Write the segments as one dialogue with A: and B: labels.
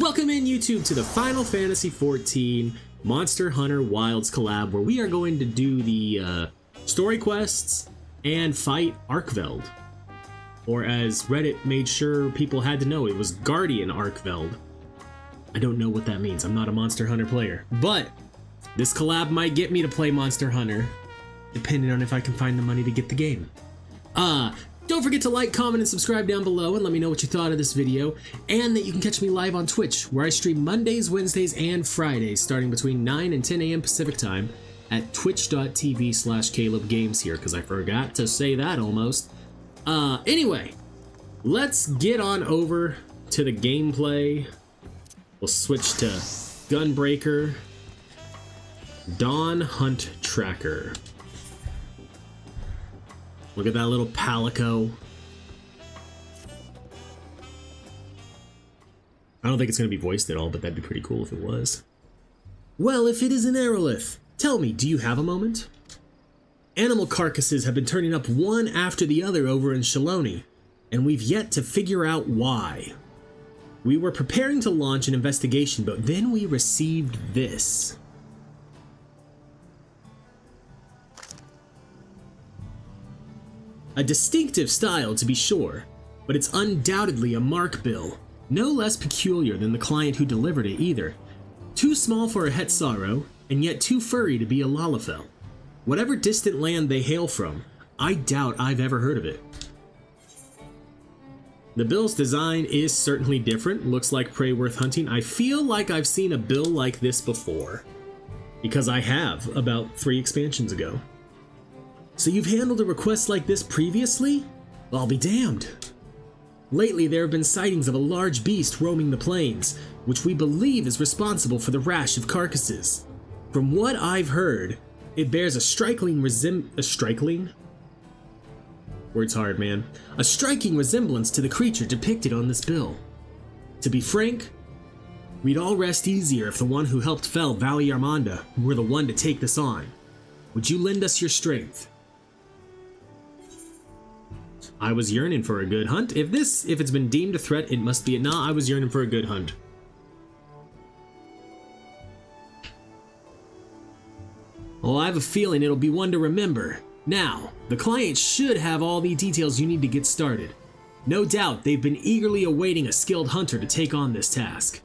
A: Welcome in, YouTube, to the Final Fantasy XIV Monster Hunter Wilds collab, where we are going to do the story quests and fight Arkveld. Or as Reddit made sure people had to know, it was Guardian Arkveld. I don't know what that means. I'm not a Monster Hunter player. But this collab might get me to play Monster Hunter, depending on if I can find the money to get the game. Don't forget to like, comment, and subscribe down below and let me know what you thought of this video, and that you can catch me live on Twitch, where I stream Mondays, Wednesdays, and Fridays, starting between 9 and 10 a.m. Pacific time at twitch.tv/CalebGames here, because I forgot to say that almost. Anyway, let's get on over to the gameplay. We'll switch to Gunbreaker, Dawn Hunt Tracker. Look at that little palico. I don't think it's going to be voiced at all, but that'd be pretty cool if it was. Well, if it is an Aerolith, tell me, do you have a moment? Animal carcasses have been turning up one after the other over in Shaloni, and we've yet to figure out why. We were preparing to launch an investigation, but then we received this. A distinctive style, to be sure, but it's undoubtedly a mark bill, no less peculiar than the client who delivered it either. Too small for a Hetsaro, and yet too furry to be a Lalafell. Whatever distant land they hail from, I doubt I've ever heard of it. The bill's design is certainly different, looks like prey worth hunting. I feel like I've seen a bill like this before, because I have, about 3 expansions ago. So you've handled a request like this previously? I'll be damned. Lately, there have been sightings of a large beast roaming the plains, which we believe is responsible for the rash of carcasses. From what I've heard, it bears a striking resemblance to the creature depicted on this bill. To be frank, we'd all rest easier if the one who helped fell Valley Armanda were the one to take this on. Would you lend us your strength? I was yearning for a good hunt. If it's been deemed a threat, it must be a nah, I was yearning for a good hunt. Well, I have a feeling it'll be one to remember. Now, the client should have all the details you need to get started. No doubt they've been eagerly awaiting a skilled hunter to take on this task.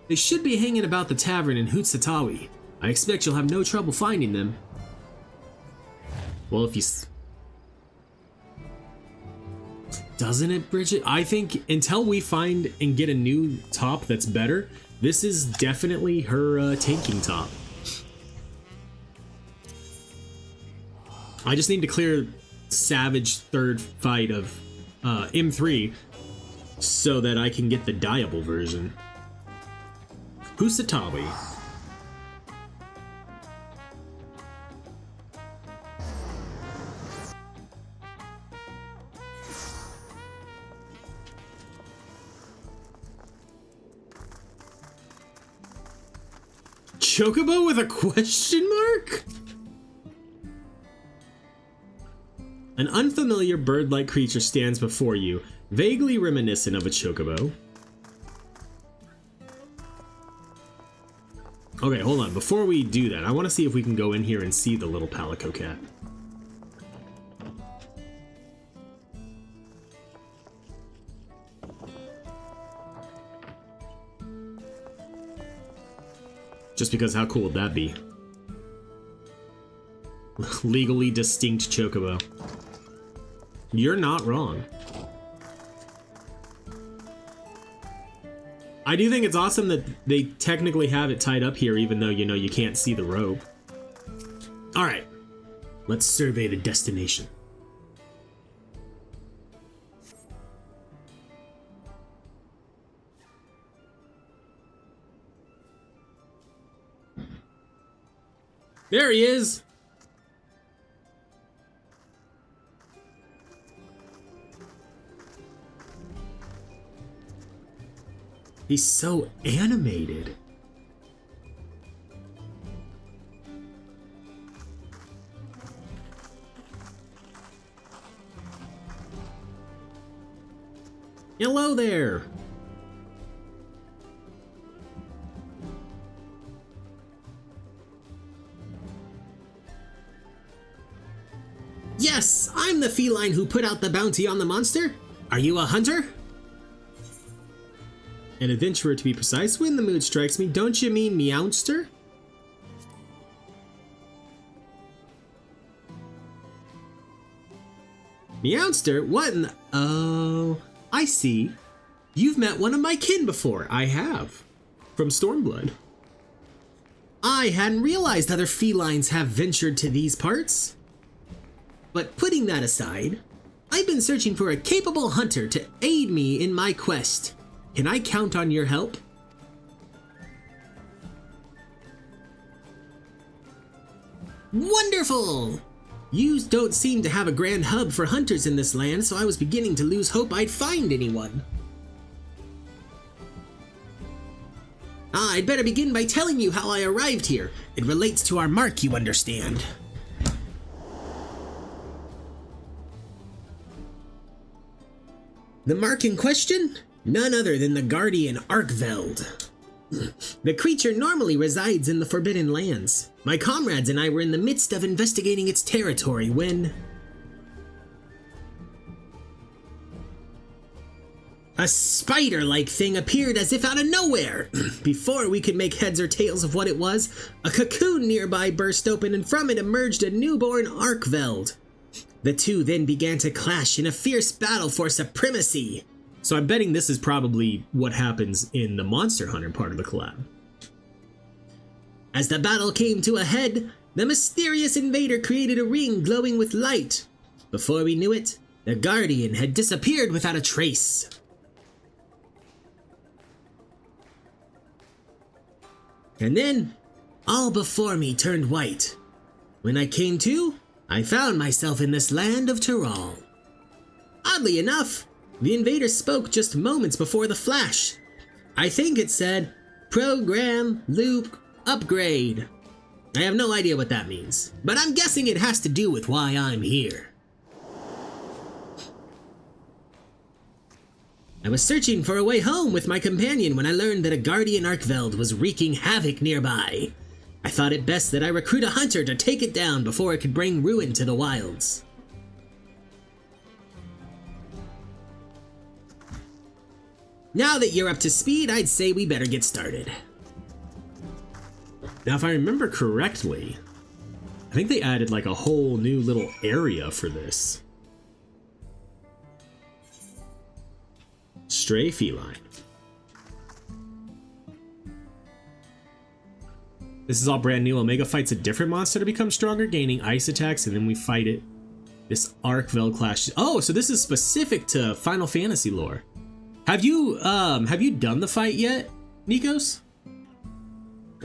A: They should be hanging about the tavern in Hutsatawi. I expect you'll have no trouble finding them. Well, if you... Doesn't it, Bridget? I think until we find and get a new top that's better, this is definitely her tanking top. I just need to clear Savage third fight of M3 so that I can get the dyeable version. Husatawi. Chocobo with a question mark? An unfamiliar bird-like creature stands before you, vaguely reminiscent of a chocobo. Okay, hold on. Before we do that, I want to see if we can go in here and see the little palico cat. Just because how cool would that be? Legally distinct chocobo. You're not wrong. I do think it's awesome that they technically have it tied up here, even though, you know, you can't see the rope. Alright, let's survey the destination. There he is! He's so animated. Hello there! Yes, I'm the feline who put out the bounty on the monster. Are you a hunter? An adventurer, to be precise. When the mood strikes me, don't you mean meowster? Meowster? What in the... Oh, I see. You've met one of my kin before. I have. From Stormblood. I hadn't realized other felines have ventured to these parts. But putting that aside, I've been searching for a capable hunter to aid me in my quest. Can I count on your help? Wonderful! You don't seem to have a grand hub for hunters in this land, so I was beginning to lose hope I'd find anyone. I'd better begin by telling you how I arrived here. It relates to our mark, you understand. The mark in question? None other than the guardian Arkveld. The creature normally resides in the Forbidden Lands. My comrades and I were in the midst of investigating its territory when... a spider-like thing appeared as if out of nowhere. Before we could make heads or tails of what it was, a cocoon nearby burst open and from it emerged a newborn Arkveld. The two then began to clash in a fierce battle for supremacy. So I'm betting this is probably what happens in the Monster Hunter part of the collab. As the battle came to a head, the mysterious invader created a ring glowing with light. Before we knew it, the Guardian had disappeared without a trace. And then, all before me turned white. When I came to, I found myself in this land of Tyrol. Oddly enough, the invader spoke just moments before the flash. I think it said, program, loop, upgrade. I have no idea what that means, but I'm guessing it has to do with why I'm here. I was searching for a way home with my companion when I learned that a guardian Arkveld was wreaking havoc nearby. I thought it best that I recruit a hunter to take it down before it could bring ruin to the wilds. Now that you're up to speed, I'd say we better get started. Now, if I remember correctly, I think they added like a whole new little area for this. Stray feline. This is all brand new. Omega fights a different monster to become stronger, gaining ice attacks, and then we fight it. This Arkveld clash. Oh, so this is specific to Final Fantasy lore. Have you done the fight yet, Nikos?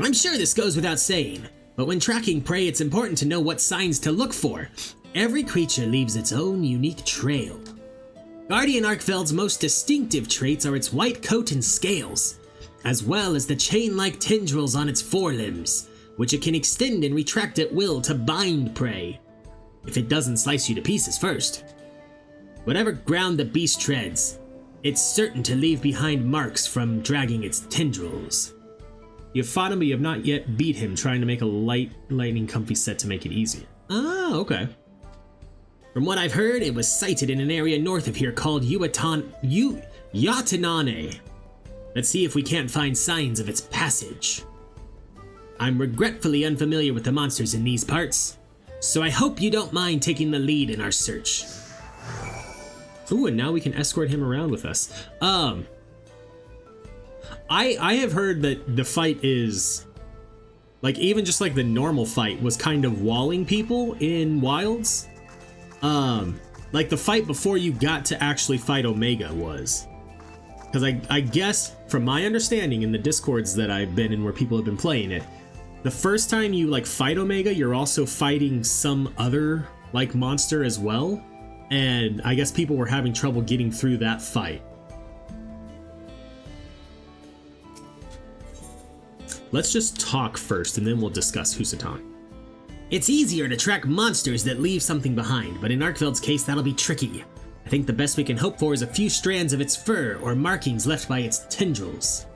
A: I'm sure this goes without saying, but when tracking prey, it's important to know what signs to look for. Every creature leaves its own unique trail. Guardian Arkveld's most distinctive traits are its white coat and scales, as well as the chain-like tendrils on its forelimbs, which it can extend and retract at will to bind prey, if it doesn't slice you to pieces first. Whatever ground the beast treads, it's certain to leave behind marks from dragging its tendrils. You've fought him, but you have not yet beat him, trying to make a lightning comfy set to make it easier. Ah, okay. From what I've heard, it was sighted in an area north of here called Yatanane. Let's see if we can't find signs of its passage. I'm regretfully unfamiliar with the monsters in these parts, so I hope you don't mind taking the lead in our search. Ooh, and now we can escort him around with us. I have heard that the fight is, like, even just like the normal fight was kind of walling people in Wilds. Like the fight before you got to actually fight Omega was. Because I guess, from my understanding in the Discords that I've been in where people have been playing it, the first time you like fight Omega, you're also fighting some other like monster as well. And I guess people were having trouble getting through that fight. Let's just talk first and then we'll discuss Husatan. It's easier to track monsters that leave something behind, but in Arkveld's case that'll be tricky. I think the best we can hope for is a few strands of its fur or markings left by its tendrils.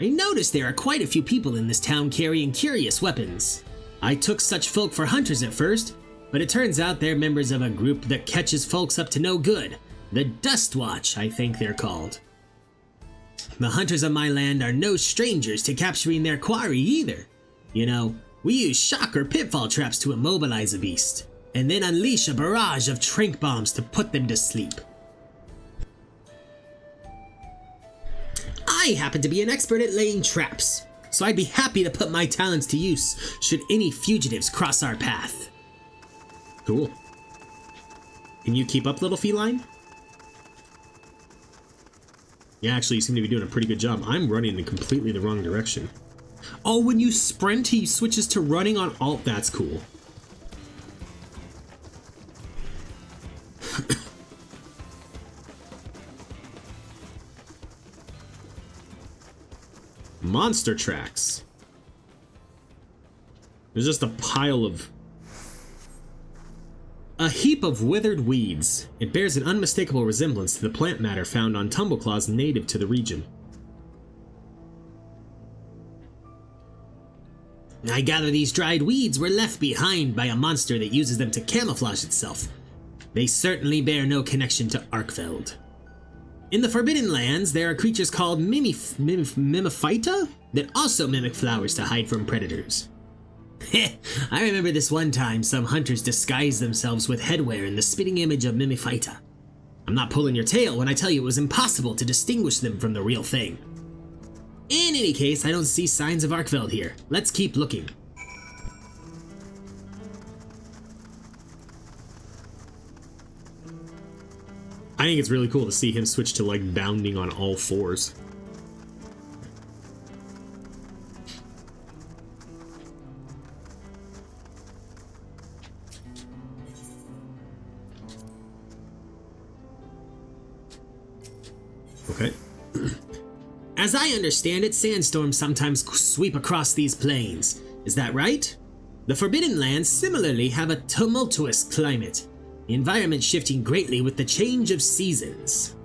A: I noticed there are quite a few people in this town carrying curious weapons. I took such folk for hunters at first, but it turns out they're members of a group that catches folks up to no good. The Dust Watch, I think they're called. The hunters of my land are no strangers to capturing their quarry either. You know, we use shock or pitfall traps to immobilize a beast, and then unleash a barrage of tranq bombs to put them to sleep. I happen to be an expert at laying traps, so I'd be happy to put my talents to use should any fugitives cross our path. Cool. Can you keep up, little feline? Yeah, actually, you seem to be doing a pretty good job. I'm running in completely the wrong direction. Oh, when you sprint, he switches to running on alt. That's cool. Monster tracks. There's just a pile of... A heap of withered weeds. It bears an unmistakable resemblance to the plant matter found on tumbleclaws native to the region. I gather these dried weeds were left behind by a monster that uses them to camouflage itself. They certainly bear no connection to Arkveld. In the Forbidden Lands, there are creatures called Mimiphyta that also mimic flowers to hide from predators. I remember this one time some hunters disguised themselves with headwear in the spitting image of Mimiphyta. I'm not pulling your tail when I tell you it was impossible to distinguish them from the real thing. In any case, I don't see signs of Arkveld here. Let's keep looking. I think it's really cool to see him switch to like bounding on all fours. Okay. As I understand it, sandstorms sometimes sweep across these plains. Is that right? The Forbidden Lands similarly have a tumultuous climate, the environment shifting greatly with the change of seasons.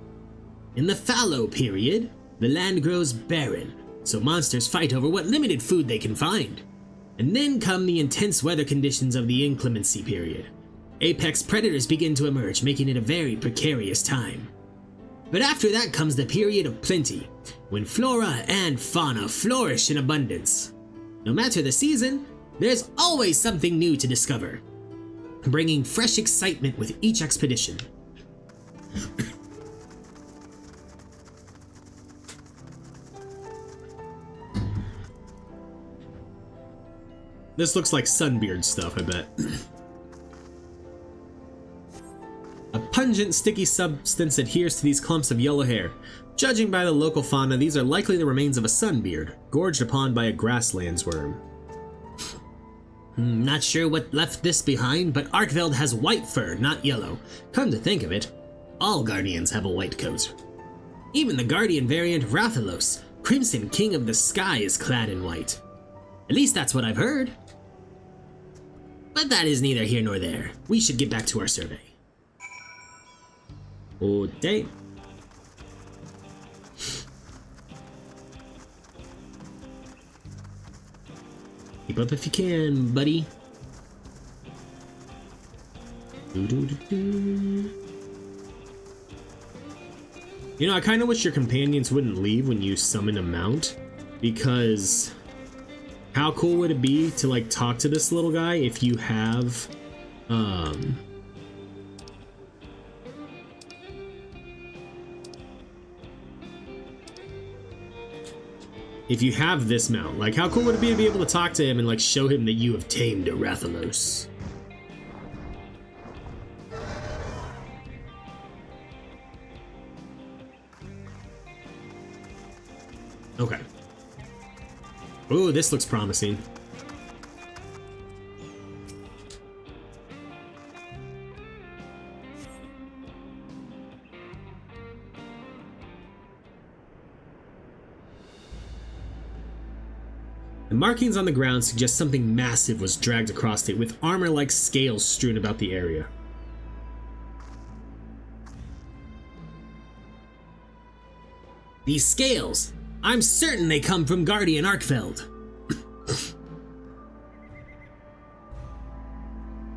A: In the fallow period, the land grows barren, so monsters fight over what limited food they can find. And then come the intense weather conditions of the inclemency period. Apex predators begin to emerge, making it a very precarious time. But after that comes the period of plenty, when flora and fauna flourish in abundance. No matter the season, there's always something new to discover, bringing fresh excitement with each expedition. This looks like Sunbeard stuff, I bet. A pungent, sticky substance adheres to these clumps of yellow hair. Judging by the local fauna, these are likely the remains of a sunbeard, gorged upon by a grasslands worm. Not sure what left this behind, but Arkveld has white fur, not yellow. Come to think of it, all Guardians have a white coat. Even the Guardian variant Rathalos, Crimson King of the Sky, is clad in white. At least that's what I've heard. But that is neither here nor there. We should get back to our survey. Okay. Keep up if you can, buddy. You know, I kind of wish your companions wouldn't leave when you summon a mount, because how cool would it be to like talk to this little guy if you have if you have this mount? Like, how cool would it be to be able to talk to him and like show him that you have tamed a Rathalos? Okay. Ooh, this looks promising. The markings on the ground suggest something massive was dragged across it, with armor-like scales strewn about the area. These scales! I'm certain they come from Guardian Arkveld.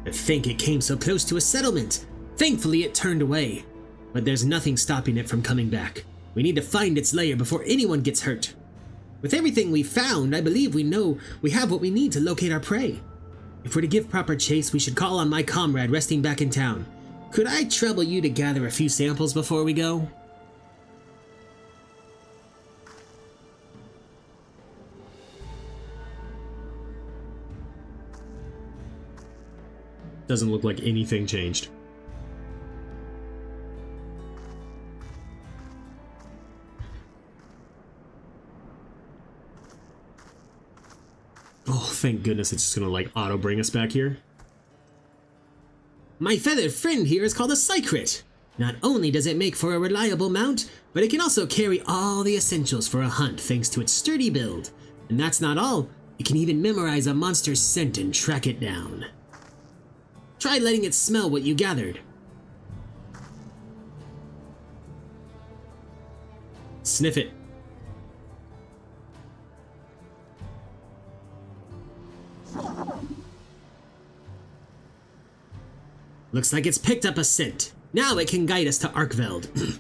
A: I think it came so close to a settlement. Thankfully, it turned away. But there's nothing stopping it from coming back. We need to find its lair before anyone gets hurt. With everything we've found, I believe we have what we need to locate our prey. If we're to give proper chase, we should call on my comrade resting back in town. Could I trouble you to gather a few samples before we go? Doesn't look like anything changed. Oh, thank goodness it's just gonna like auto bring us back here. My feathered friend here is called a Psychrit. Not only does it make for a reliable mount, but it can also carry all the essentials for a hunt thanks to its sturdy build. And that's not all, it can even memorize a monster's scent and track it down. Try letting it smell what you gathered. Sniff it. Looks like it's picked up a scent. Now it can guide us to Arkveld.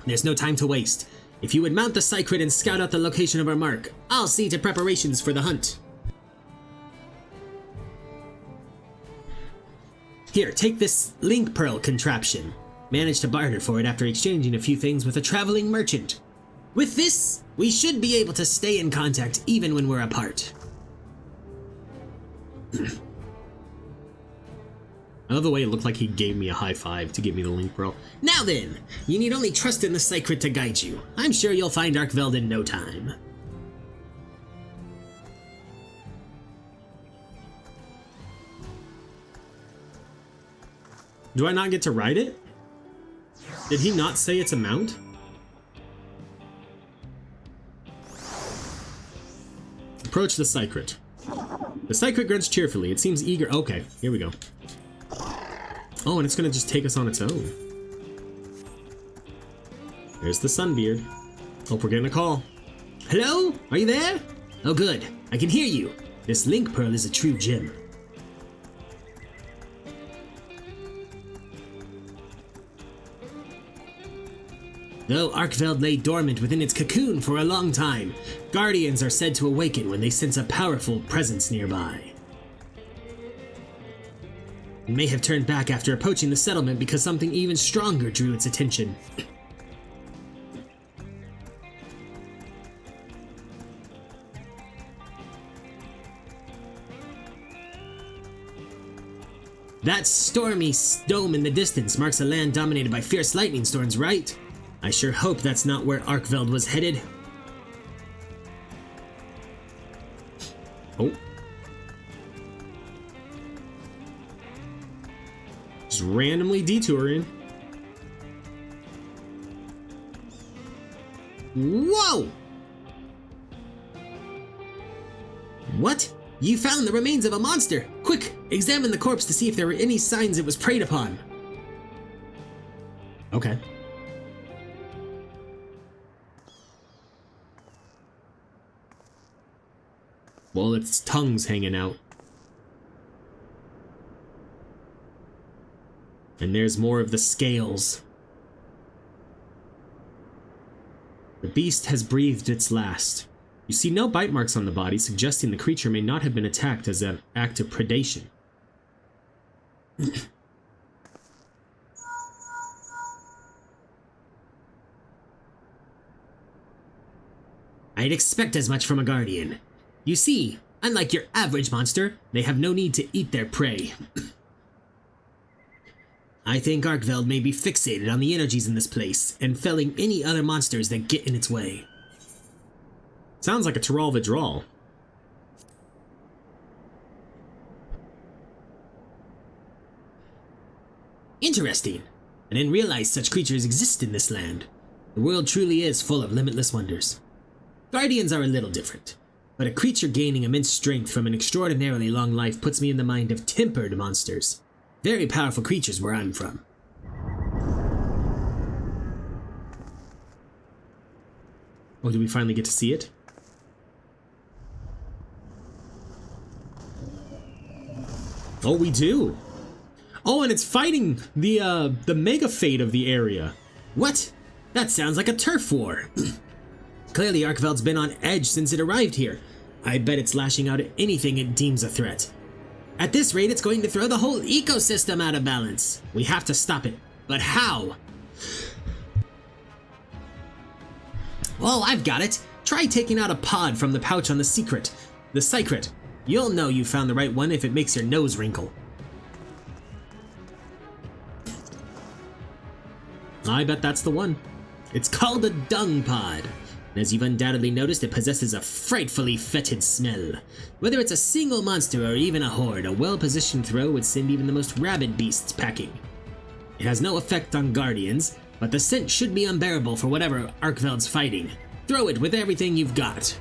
A: There's no time to waste. If you would mount the Psychrit and scout out the location of our mark, I'll see to preparations for the hunt. Here, take this link pearl contraption. Managed to barter for it after exchanging a few things with a traveling merchant. With this, we should be able to stay in contact even when we're apart. I love the way it looked like he gave me a high five to give me the link pearl. Now then, you need only trust in the Psychrit to guide you. I'm sure you'll find Arkveld in no time. Do I not get to ride it? Did he not say it's a mount? Approach the Psychrit. The Psychrit grunts cheerfully. It seems eager. Okay, here we go. Oh, and it's gonna just take us on its own. There's the Sunbeard. Hope we're getting a call. Hello? Are you there? Oh good, I can hear you. This link pearl is a true gem. Though Arkveld lay dormant within its cocoon for a long time, guardians are said to awaken when they sense a powerful presence nearby. It may have turned back after approaching the settlement because something even stronger drew its attention. That stormy dome in the distance marks a land dominated by fierce lightning storms, right? I sure hope that's not where Arkveld was headed. Oh. Just randomly detouring. Whoa! What? You found the remains of a monster! Quick, examine the corpse to see if there were any signs it was preyed upon. Okay. Well, its tongue's hanging out. And there's more of the scales. The beast has breathed its last. You see no bite marks on the body, suggesting the creature may not have been attacked as an act of predation. I'd expect as much from a guardian. You see, unlike your average monster, they have no need to eat their prey. I think Arkveld may be fixated on the energies in this place and felling any other monsters that get in its way. Sounds like a Tyrol Vidral. Interesting. I didn't realize such creatures exist in this land. The world truly is full of limitless wonders. Guardians are a little different, but a creature gaining immense strength from an extraordinarily long life puts me in the mind of tempered monsters. Very powerful creatures where I'm from. Oh, do we finally get to see it? Oh, we do. Oh, and it's fighting the mega fate of the area.
B: What? That sounds like a turf war. Clearly Arkveld's been on edge since it arrived here. I bet it's lashing out at anything it deems a threat. At this rate, it's going to throw the whole ecosystem out of balance. We have to stop it. But how? Oh, I've got it. Try taking out a pod from the pouch on the secret. The secret. You'll know you found the right one if it makes your nose wrinkle.
A: I bet that's the one.
B: It's called a dung pod. And as you've undoubtedly noticed, it possesses a frightfully fetid smell. Whether it's a single monster or even a horde, a well-positioned throw would send even the most rabid beasts packing. It has no effect on guardians, but the scent should be unbearable for whatever Arkveld's fighting. Throw it with everything you've got.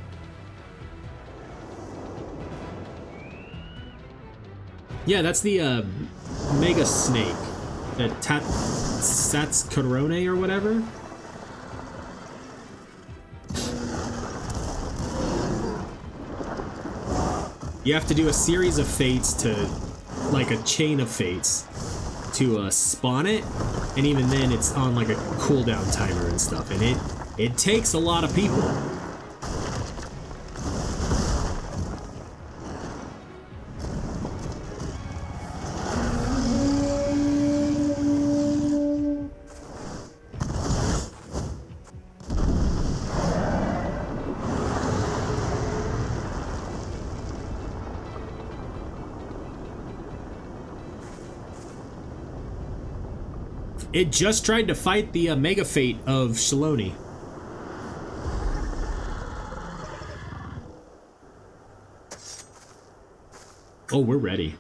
A: Yeah, that's the mega snake. The Satskorone or whatever. You have to do a series of fates to, like a chain of fates, to spawn it, and even then it's on like a cooldown timer and stuff, and it takes a lot of people. It just tried to fight the Mega Fate of Shaloni. Oh, we're ready.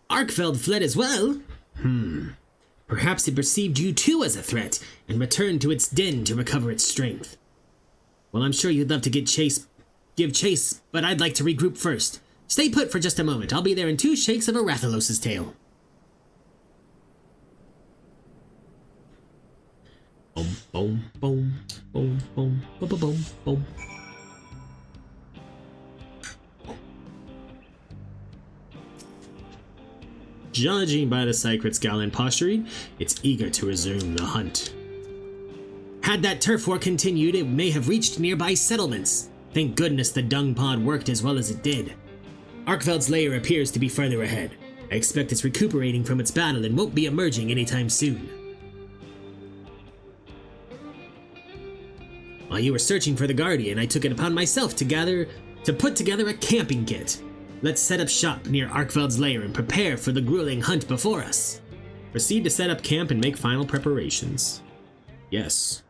B: Arkveld fled as well? Perhaps it perceived you too as a threat, and returned to its den to recover its strength. Well, I'm sure you'd love to give chase, but I'd like to regroup first. Stay put for just a moment. I'll be there in 2 shakes of a Rathalos' tail.
A: Boom, boom, boom, boom, boom, boom, boom, boom, boom. Judging by the Secret's gallant posturing, it's eager to resume the hunt.
B: Had that turf war continued, it may have reached nearby settlements. Thank goodness the dung pod worked as well as it did. Arkveld's lair appears to be further ahead. I expect it's recuperating from its battle and won't be emerging anytime soon. While you were searching for the Guardian, I took it upon myself to put together a camping kit. Let's set up shop near Arkveld's lair and prepare for the grueling hunt before us.
A: Proceed to set up camp and make final preparations. Yes.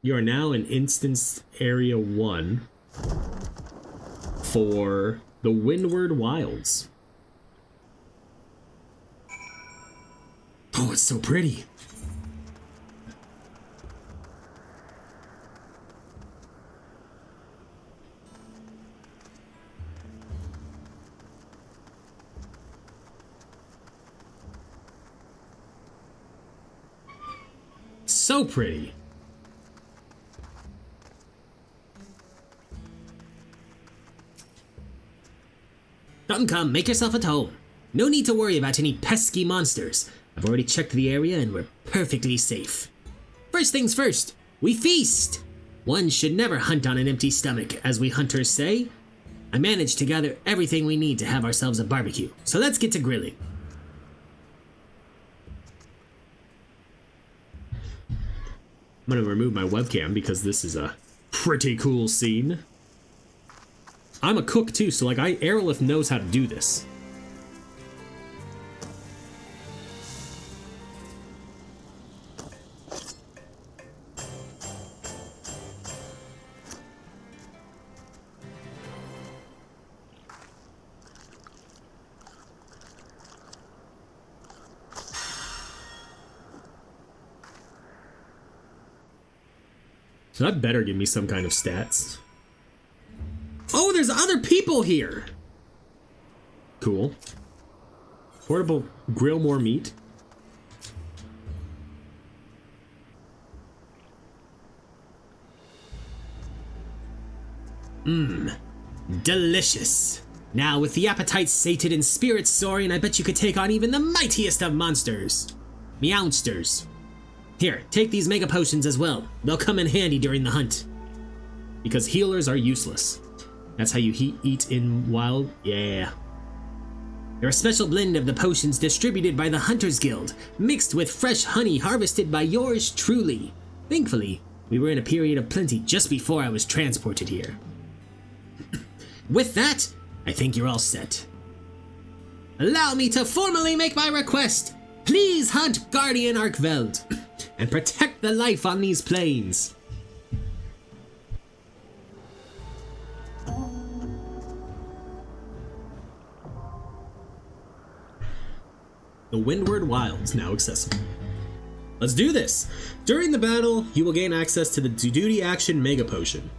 A: You are now in Instance Area 1 for the Windward Wilds.
B: Oh, it's so pretty.
A: So pretty.
B: Come, make yourself at home. No need to worry about any pesky monsters. I've already checked the area and we're perfectly safe. First things first, we feast. One should never hunt on an empty stomach, as we hunters say. I managed to gather everything we need to have ourselves a barbecue, so let's get to grilling.
A: I'm gonna remove my webcam because this is a pretty cool scene. I'm a cook too, so like Aerolith knows how to do this. So that better give me some kind of stats. Oh, there's other people here! Cool. Portable grill more meat.
B: Delicious. Now, with the appetite sated and spirits soaring, I bet you could take on even the mightiest of monsters. Meowsters. Here, take these mega potions as well. They'll come in handy during the hunt.
A: Because healers are useless. That's how you eat in wild? Yeah.
B: They're a special blend of the potions distributed by the Hunters Guild, mixed with fresh honey harvested by yours truly. Thankfully, we were in a period of plenty just before I was transported here. With that, I think you're all set. Allow me to formally make my request. Please hunt Guardian Arkveld and protect the life on these plains.
A: The Windward Wilds now accessible. Let's do this! During the battle, you will gain access to the Duty Action Mega Potion.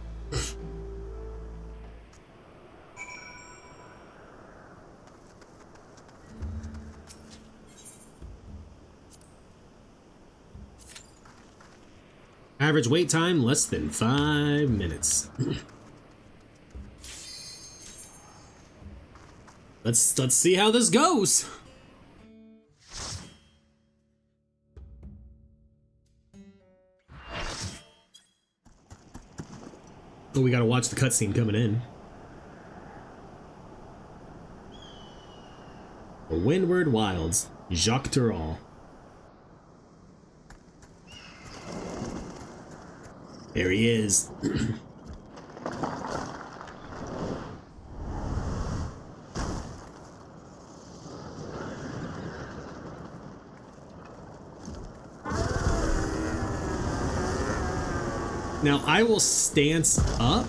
A: Average wait time, less than 5 minutes. Let's see how this goes! Oh, we gotta watch the cutscene coming in. The Windward Wilds, Jacques Tural. There he is. Now, I will stance up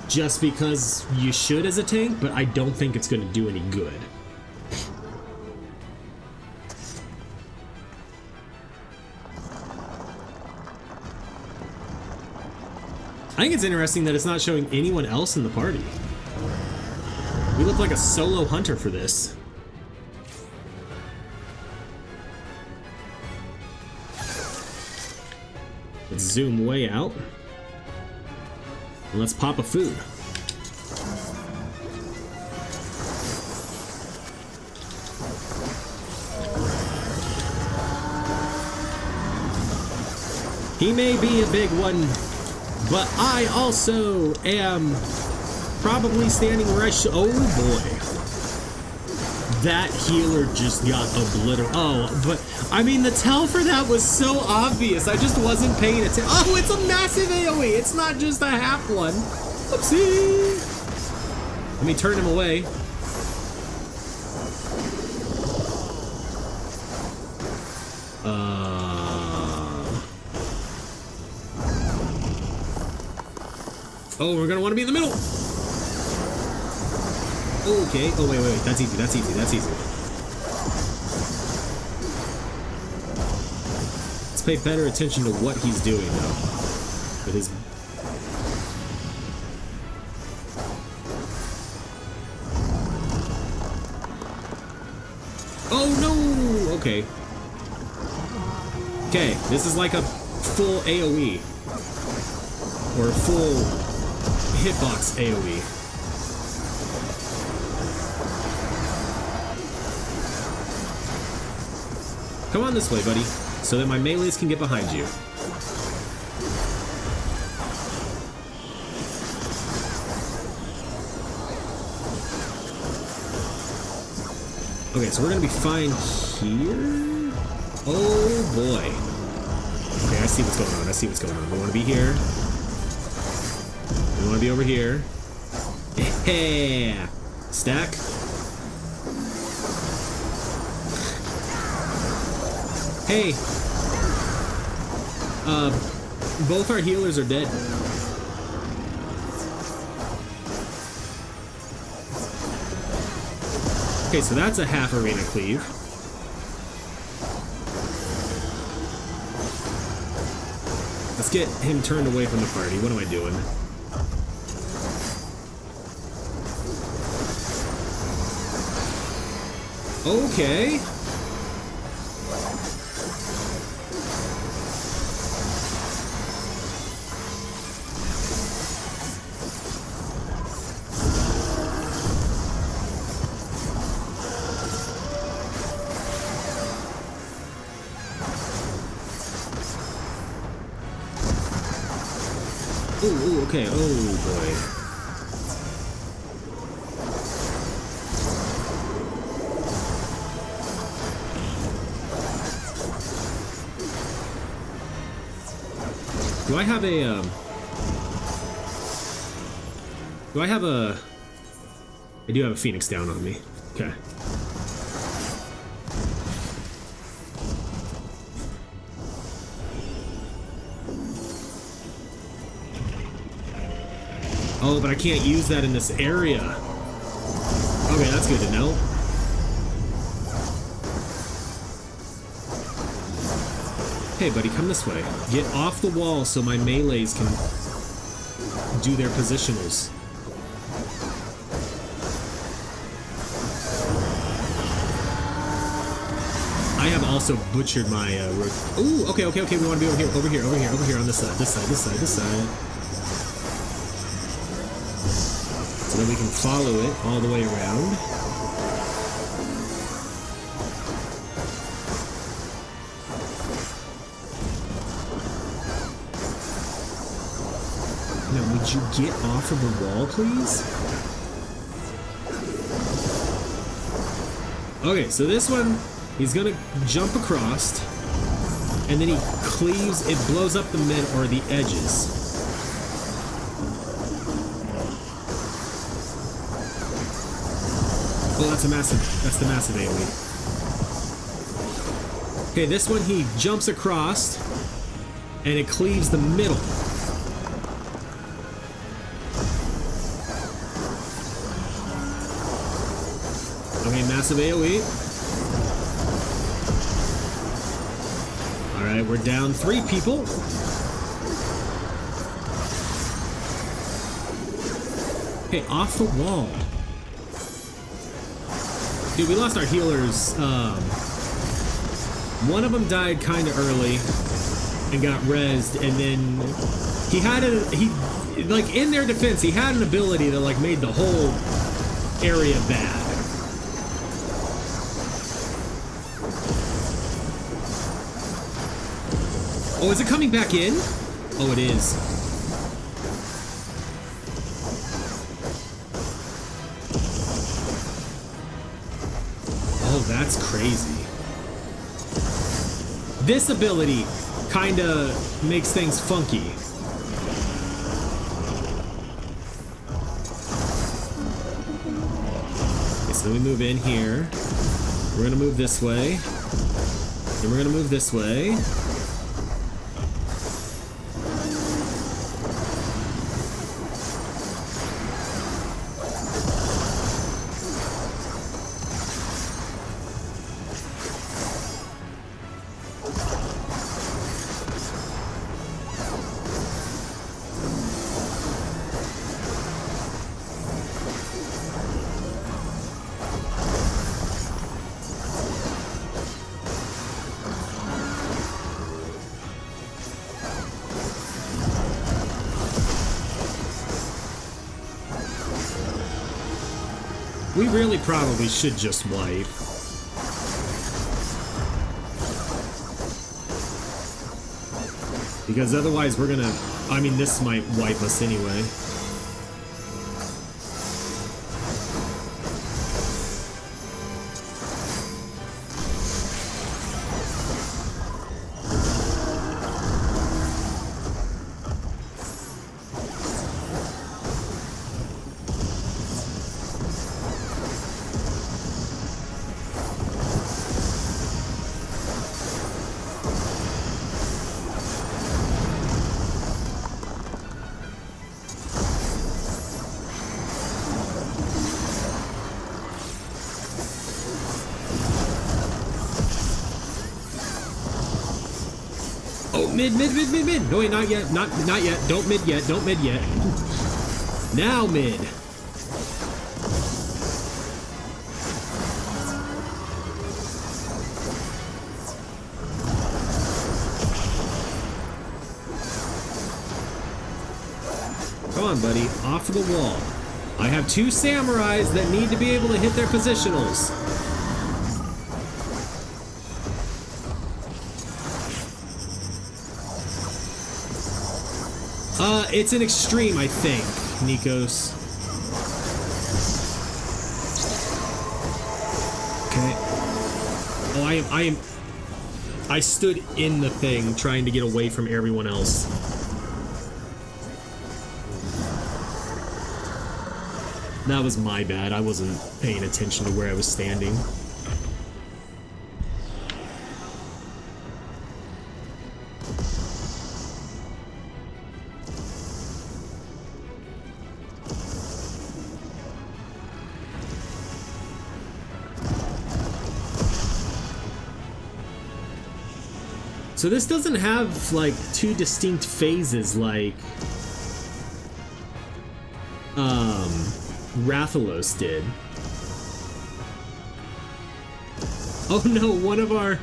A: just because you should as a tank, but I don't think it's going to do any good. I think it's interesting that it's not showing anyone else in the party. We look like a solo hunter for this. Let's zoom way out. And let's pop a food. He may be a big one, but I also am probably standing where I should. Oh boy. That healer just got obliterated. Oh, but I mean, the tell for that was so obvious. I just wasn't paying attention. Oh, it's a massive AoE. It's not just a half one. Oopsie. Let me turn him away. Oh, we're gonna want to be in the middle. Okay. Oh, wait. That's easy. That's easy. Let's pay better attention to what he's doing, though. With his... Oh, no! Okay. Okay, this is like a full AoE. Or full hitbox AoE. Come on this way, buddy, so that my melees can get behind you. Okay, so we're gonna be fine here. Oh boy. Okay, I see what's going on. We wanna be here. We wanna be over here. Yeah. Stack. Hey, both our healers are dead. Okay, so that's a half arena cleave. Let's get him turned away from the party. What am I doing? Okay. Ooh, okay. Oh boy. Do I have a, I do have a Phoenix down on me. Okay. Oh, but I can't use that in this area. Okay, that's good to know. Hey, buddy, come this way. Get off the wall so my melees can do their positionals. I have also butchered my ooh, okay, we want to be over here on this side. So that we can follow it all the way around. Now, would you get off of the wall, please? Okay, so this one, he's gonna jump across, and then he cleaves, it blows up the mid or the edges. Oh, that's the massive AoE. Okay, this one he jumps across, and it cleaves the middle. Okay, massive AoE. Alright, we're down 3 people. Okay, off the wall. Dude, we lost our healers. One of them died kind of early and got rezzed, and then like, in their defense, he had an ability that, like, made the whole area bad. Oh, is it coming back in? Oh, it is. Oh, that's crazy. This ability kinda makes things funky. Okay, so we move in here. We're gonna move this way. And we're gonna move this way. We really probably should just wipe. Because otherwise we're gonna... I mean, this might wipe us anyway. Oh, mid. No, wait, not yet. Not yet. Don't mid yet. Don't mid yet. Now mid. Come on, buddy. Off the wall. I have 2 samurais that need to be able to hit their positionals. It's an extreme, I think, Nikos. Okay. Oh, I stood in the thing trying to get away from everyone else. That was my bad. I wasn't paying attention to where I was standing. So this doesn't have, like, 2 distinct phases like Rathalos did. Oh no, one of our...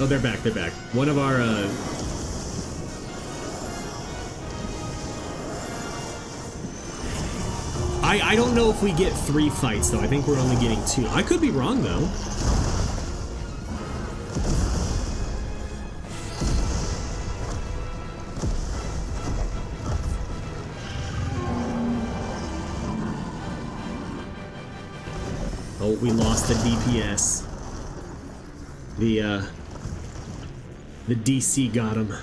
A: Oh, they're back. One of our, I don't know if we get 3 fights, though. I think we're only getting 2. I could be wrong, though. Oh, we lost the DPS. The DC got him.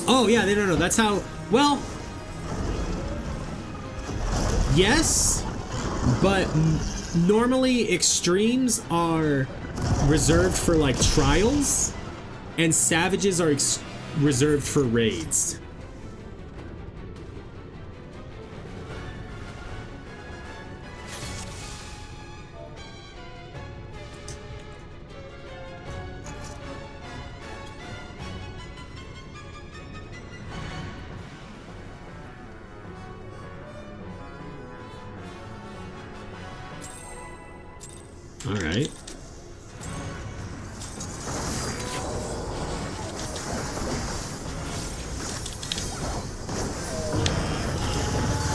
A: Oh, yeah, no, that's how... Well... Yes, but normally extremes are reserved for, like, trials, and savages are reserved for raids. All right.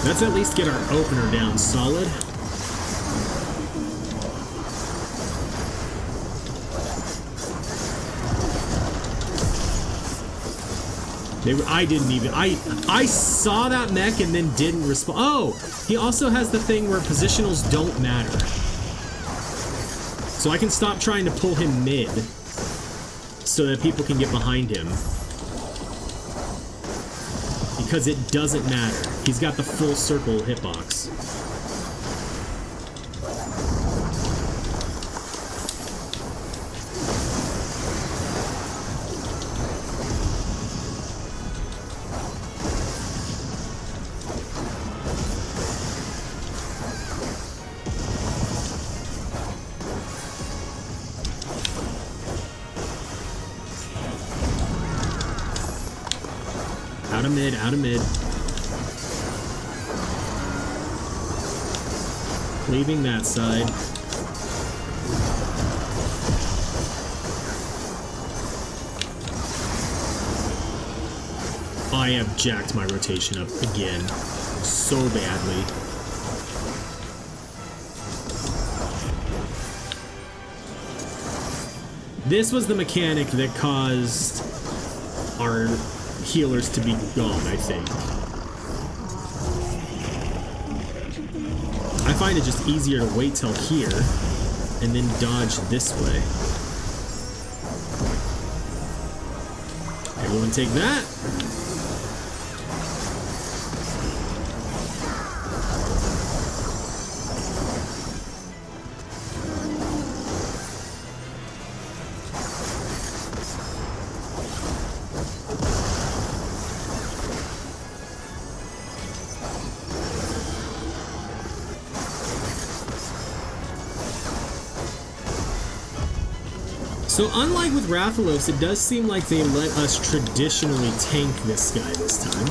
A: Let's at least get our opener down solid. I didn't even... I saw that mech and then didn't respond. Oh! He also has the thing where positionals don't matter. So I can stop trying to pull him mid so that people can get behind him. Because it doesn't matter. He's got the full circle hitbox. Out of mid. Leaving that side. I have jacked my rotation up again so badly. This was the mechanic that caused our healers to be gone, I think. I find it just easier to wait till here and then dodge this way. Everyone take that. So unlike with Rathalos, it does seem like they let us traditionally tank this guy this time.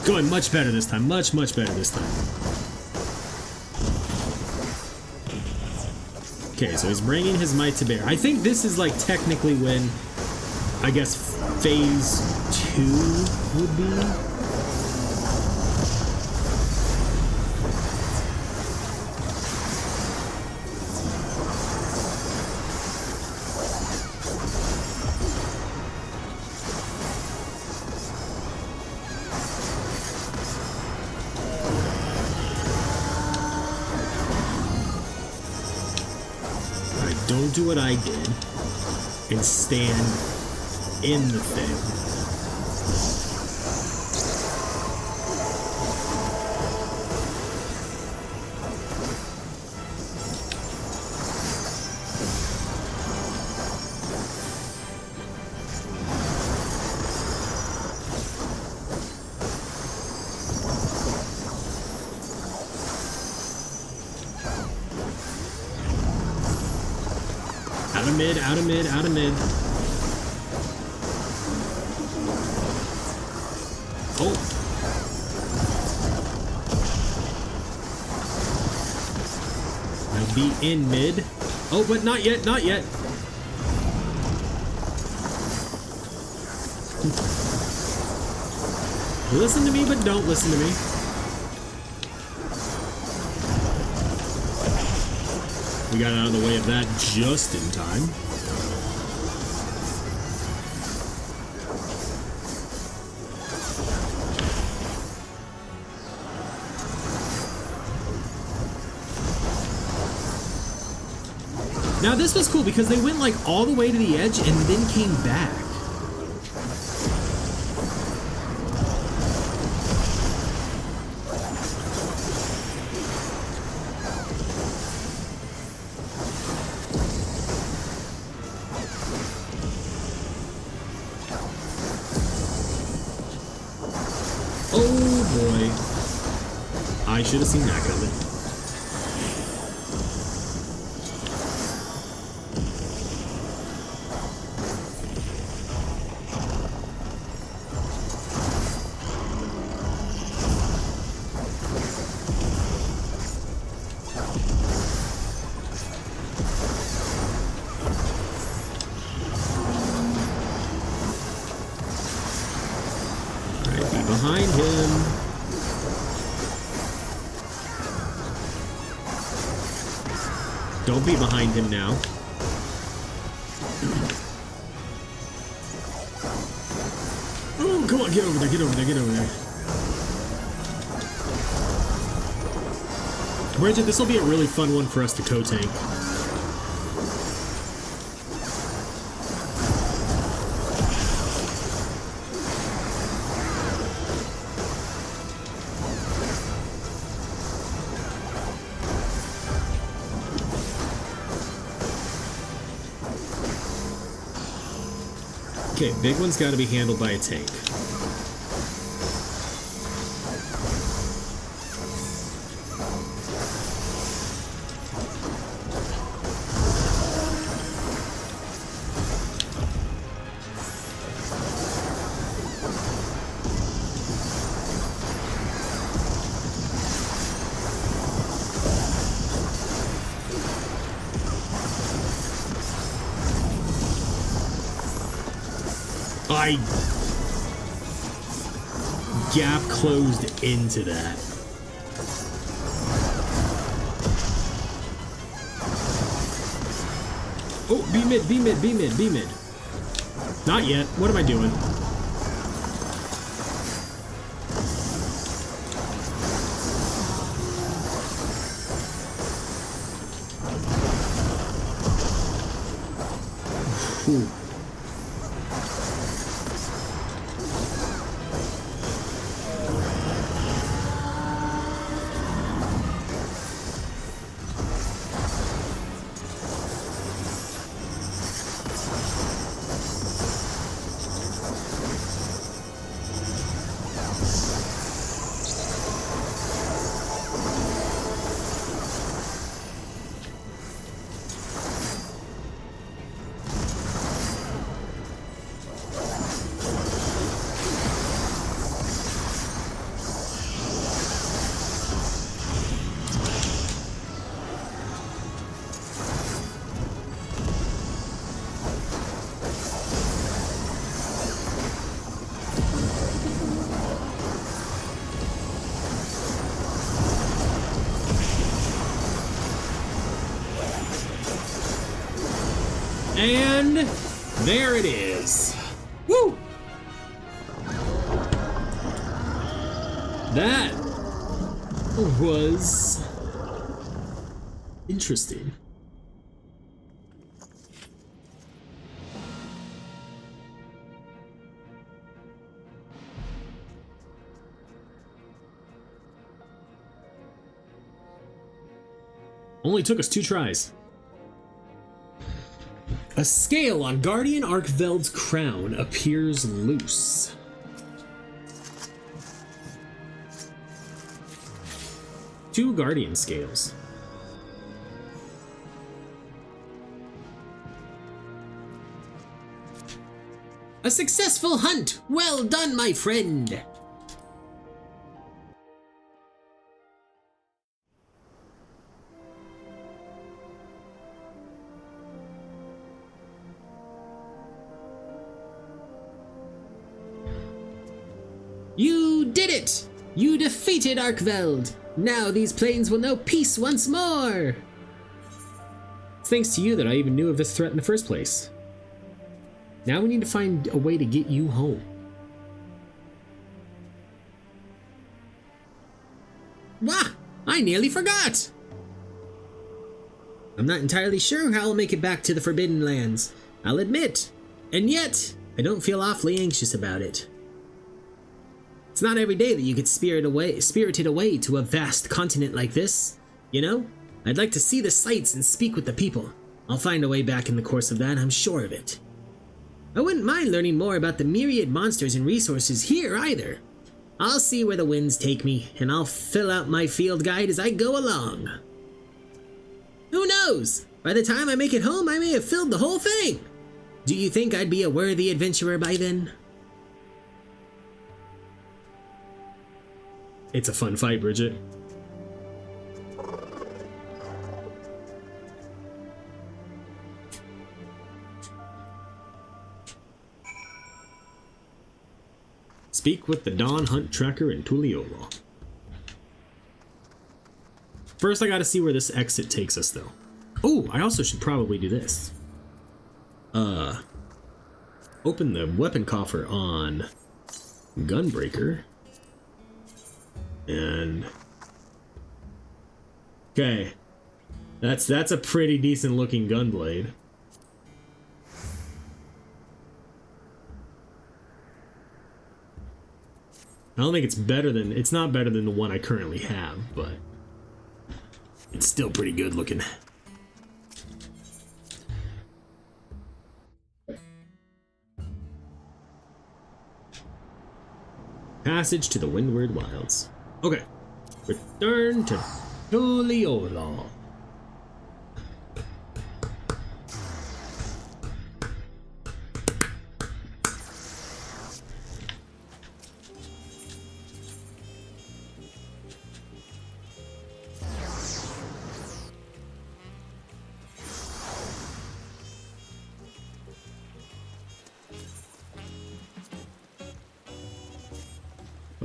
A: Going much better this time. Much better this time. Okay, so he's bringing his might to bear. I think this is like technically when, I guess, phase 2 would be. Don't do what I did and stand in the thing. Out of mid, out of mid, out of mid. Oh. Now be in mid. Oh, but not yet, not yet. Listen to me, but don't listen to me. We got out of the way of that just in time. Now this was cool because they went like all the way to the edge and then came back. I should have seen that coming. All right, be behind him. Don't be behind him now. Oh, come on, get over there, get over there, get over there. Bridget, this will be a really fun one for us to co-tank. Okay, big one's got to be handled by a tank. I gap closed into that. Oh, be mid, be mid, be mid, be mid. Not yet. What am I doing? Ooh. And there it is. Woo! That was interesting. Only took us 2 tries. A scale on Guardian Arkveld's crown appears loose. Two Guardian scales.
B: A successful hunt! Well done, my friend! You did it! You defeated Arkveld! Now these plains will know peace once more!
A: It's thanks to you that I even knew of this threat in the first place. Now we need to find a way to get you home.
B: Wah! I nearly forgot! I'm not entirely sure how I'll make it back to the Forbidden Lands, I'll admit. And yet, I don't feel awfully anxious about it. It's not every day that you get spirited away to a vast continent like this. You know, I'd like to see the sights and speak with the people. I'll find a way back in the course of that, I'm sure of it. I wouldn't mind learning more about the myriad monsters and resources here either. I'll see where the winds take me, and I'll fill out my field guide as I go along. Who knows? By the time I make it home, I may have filled the whole thing. Do you think I'd be a worthy adventurer by then?
A: It's a fun fight, Bridget. Speak with the Dawn Hunt Tracker in Tuliolo. First, I gotta see where this exit takes us, though. Oh, I also should probably do this. Open the weapon coffer on Gunbreaker. And okay, that's a pretty decent looking gunblade. I don't think it's not better than the one I currently have, but it's still pretty good looking. Passage to the Windward Wilds. Okay, return to Tuliolo.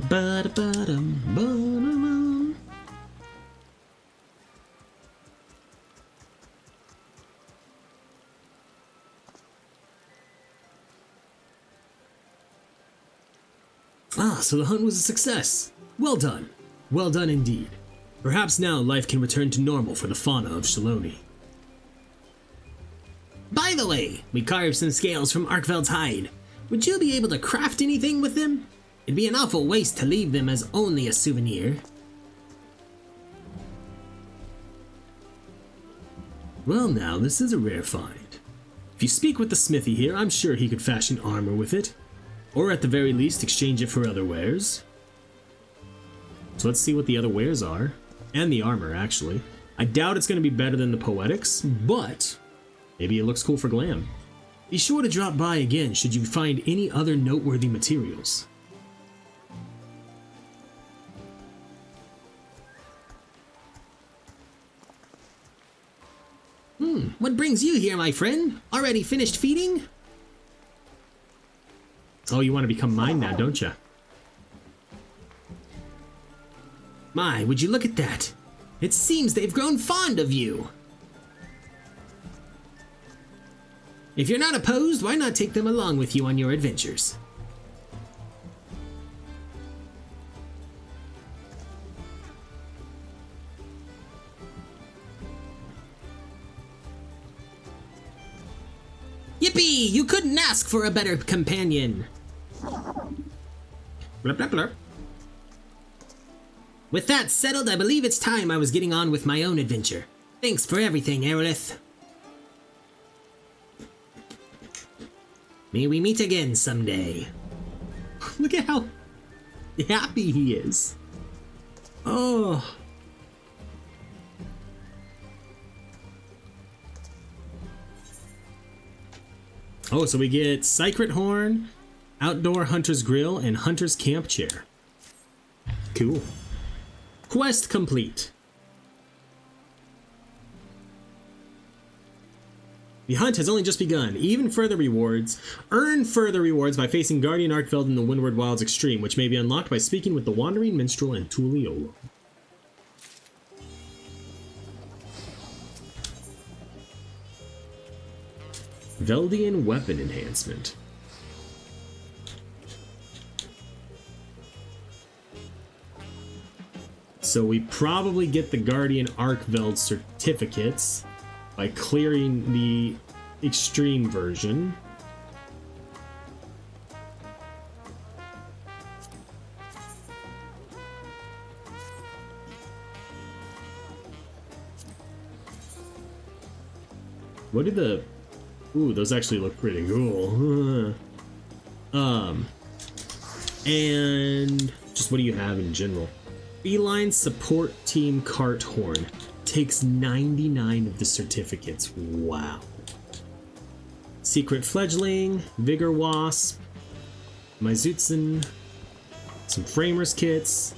A: Ba-da-ba-dum-ba-dum. Ah, so the hunt was a success. Well done. Well done indeed. Perhaps now life can return to normal for the fauna of Shaloni.
B: By the way, we carved some scales from Arkveld's hide. Would you be able to craft anything with them? It'd be an awful waste to leave them as only a souvenir.
A: Well now, this is a rare find. If you speak with the smithy here, I'm sure he could fashion armor with it. Or at the very least, exchange it for other wares. So let's see what the other wares are. And the armor, actually. I doubt it's going to be better than the Poetics, but maybe it looks cool for glam. Be sure to drop by again should you find any other noteworthy materials.
B: What brings you here, my friend? Already finished feeding?
A: Oh, you want to become mine now, don't you?
B: My, would you look at that? It seems they've grown fond of you. If you're not opposed, why not take them along with you on your adventures? Yippee! You couldn't ask for a better companion.
A: Blip, blip, blip.
B: With that settled, I believe it's time I was getting on with my own adventure. Thanks for everything, Aerolith. May we meet again someday.
A: Look at how happy he is. Oh. Oh, so we get Secret Horn, Outdoor Hunter's Grill, and Hunter's Camp Chair. Cool. Quest complete. The hunt has only just begun. Earn further rewards by facing Guardian Arkveld in the Windward Wilds Extreme, which may be unlocked by speaking with the Wandering Minstrel and Tuliolo. Veldian Weapon Enhancement. So we probably get the Guardian Arkveld certificates by clearing the extreme version. What did the... Ooh, those actually look pretty cool. And just what do you have in general? Feline Support Team Cart Horn takes 99 of the certificates. Wow. Secret Fledgling, Vigor Wasp, Maizutzen, some Framers kits,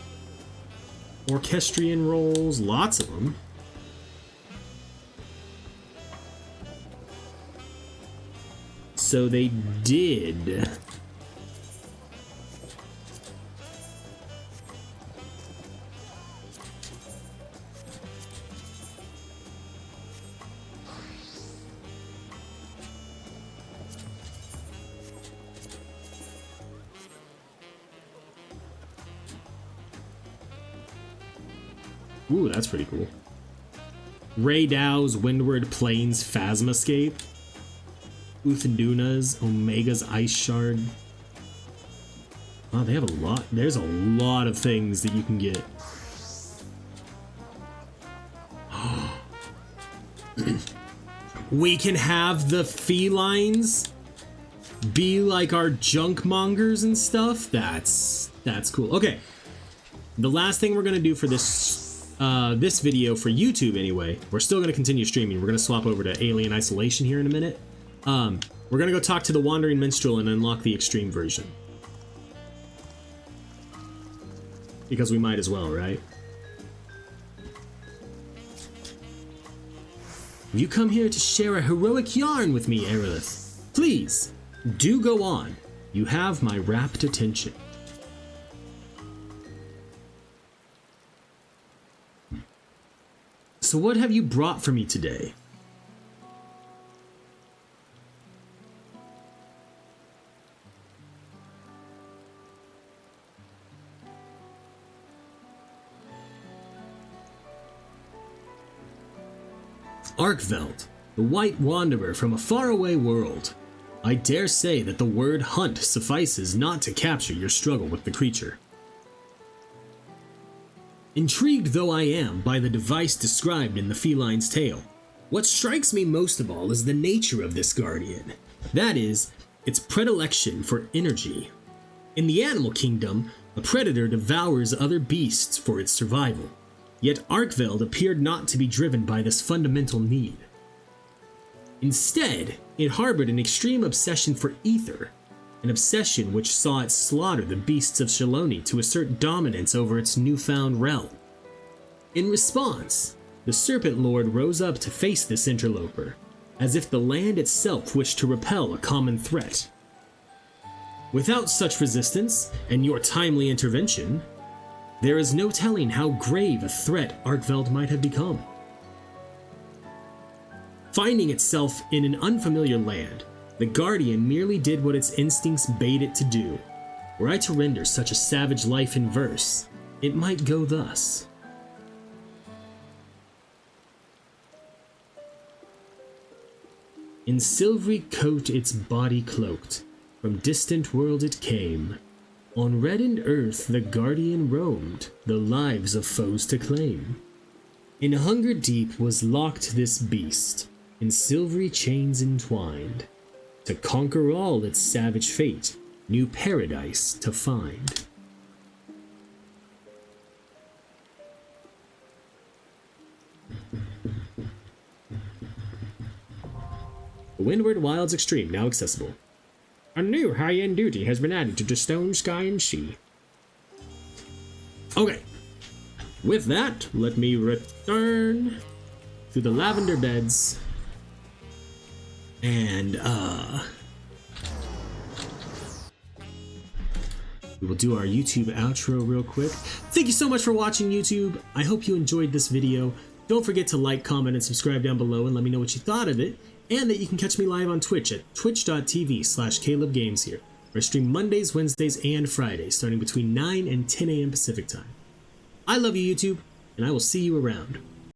A: Orchestrion rolls, lots of them. So they did. Ooh, that's pretty cool. Ray Dow's Windward Plains Phasmascape. Uthanduna's Omega's Ice Shard. Oh, they have a lot. There's a lot of things that you can get. We can have the felines be like our junk mongers and stuff. That's cool. Okay. The last thing we're gonna do for this this video for YouTube anyway, we're still gonna continue streaming. We're gonna swap over to Alien Isolation here in a minute. We're gonna go talk to the Wandering Minstrel and unlock the extreme version. Because we might as well, right? You come here to share a heroic yarn with me, Aerolith. Please, do go on. You have my rapt attention. So what have you brought for me today? Arkveld, the white wanderer from a faraway world. I dare say that the word hunt suffices not to capture your struggle with the creature. Intrigued though I am by the device described in the feline's tale, what strikes me most of all is the nature of this guardian. That is, its predilection for energy. In the animal kingdom, a predator devours other beasts for its survival. Yet Arkveld appeared not to be driven by this fundamental need. Instead, it harbored an extreme obsession for ether, an obsession which saw it slaughter the beasts of Shaloni to assert dominance over its newfound realm. In response, the Serpent Lord rose up to face this interloper, as if the land itself wished to repel a common threat. Without such resistance, and your timely intervention, there is no telling how grave a threat Arkveld might have become. Finding itself in an unfamiliar land, the Guardian merely did what its instincts bade it to do. Were I to render such a savage life in verse, it might go thus. In silvery coat its body cloaked, from distant world it came. On reddened earth the Guardian roamed, the lives of foes to claim. In hunger deep was locked this beast, in silvery chains entwined, to conquer all its savage fate, new paradise to find. The Windward Wilds Extreme now accessible. A new high-end duty has been added to the Stone, Sky, and Sea. Okay. With that, let me return to the lavender beds. And, we will do our YouTube outro real quick. Thank you so much for watching, YouTube. I hope you enjoyed this video. Don't forget to like, comment, and subscribe down below and let me know what you thought of it. And that you can catch me live on Twitch at twitch.tv/CalebGames here, where I stream Mondays, Wednesdays, and Fridays, starting between 9 and 10 a.m. Pacific time. I love you, YouTube, and I will see you around.